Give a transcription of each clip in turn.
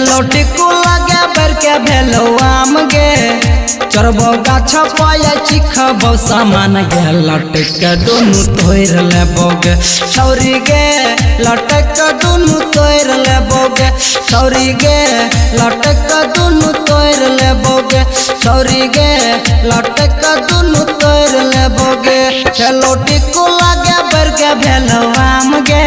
लौटी को लगे बर के भेलो आम गे चरबो गाछ पाया चिखबो सामान गे लटक के दुनु तोड़ लेबोगे छौरी गे लटक के दुनु तोड़ लेबोगे छौरी गे लटक के दुनु तोड़ लेबोगे छौरी गे लटक के दुनु तोड़ लेबोगे लौटी को लगे बर के भेलो आम गे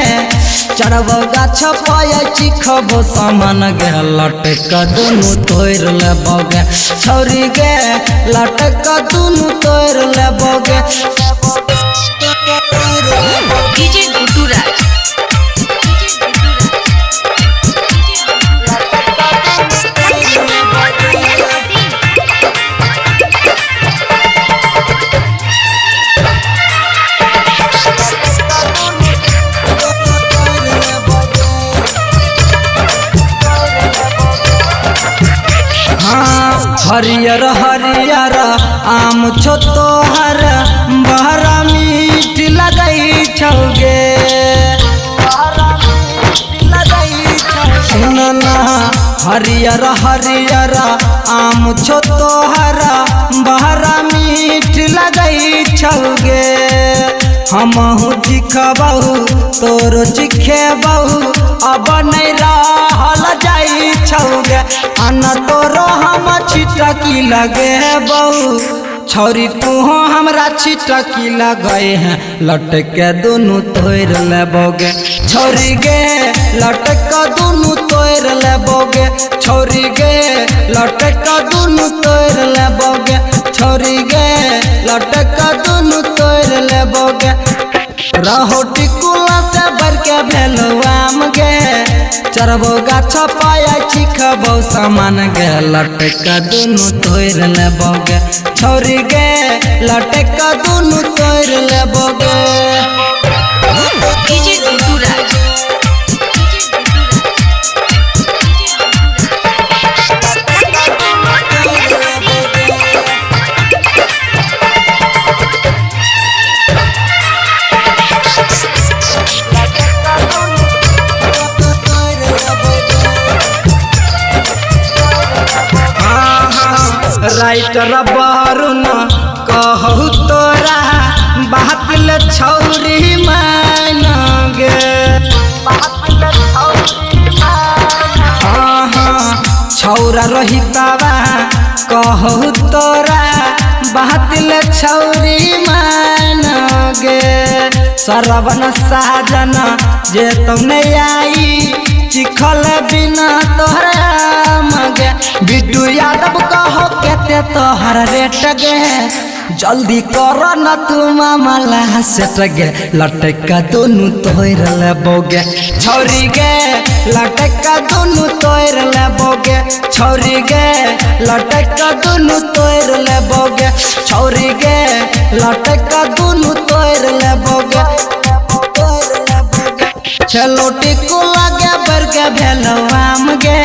चढ़बो गाछ पाया चिखबो सामान गे लटक के दुनु तोड़ लेबोगे छौरी गे लटक के दुनु तोड़ लेबोगे डीजे गुड्डू राज हरियर हरियर आम छो तोहर बहरा मीठ लगई छौगे सुनना हरियर हरियर आम छो तोहर बहरा मीठ लगई छौगे हमहु चिखबहु तोरो चिखेबहु अब नहीं रहल जाई छौगे अन्न तोरो हम छिटकी लगे बहु छौरी तू हमरा छिटकी लगे हैं लटक के दुनु तोड़ लेबोगे छौरी गे लटक के दुनु तोड़ लेबोगे छौरी गे लटक के दुनु तोड़ लेबोगे छौरी गे लटक के दुनु तोड़ लेबोगे रहो टिकुला से बर के भेलो आम गे चरबो गाछ पाया चिखबो सामान गे लटक के दुनु तोड़ लेबोगे छौरी गे लटक के दुनु तोड़ लेबोगे डीजे गुड्डू राज राइटर बहरुन कहू तोरा बात ले छौरी मानगे छौरा रहितावा कहू तोरा बात ले छौरी मानगे सरवन साजन जे तुम नहीं आई चिखल बिना तोहरा मगे बिट्टू यादव कहो केते तोहर रेट गे जल्दी कर न तू मामला सेट गे लटक के दुनु तोड़ लेबोगे छौरी गे लटक के दुनु तोड़ लेबोगे छौरी गे लटक के दुनु तोड़ लेबोगे छौरी गे लटक के दुनु तोड़ लेबोगे चलो टिकू लगे बर के भेलो आम गे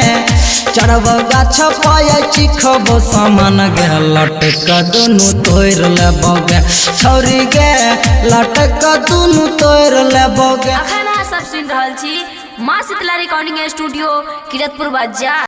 चढ़बो गाछ पाया चिखबो सामान गे लटक के दुनु तोड़ लेबोगे छौरी गे लटक के दुनु तोड़ लेबोगे अखन सब सुन रहल छी माँ शीतला रिकॉर्डिंग स्टूडियो किरतपुर बाजार।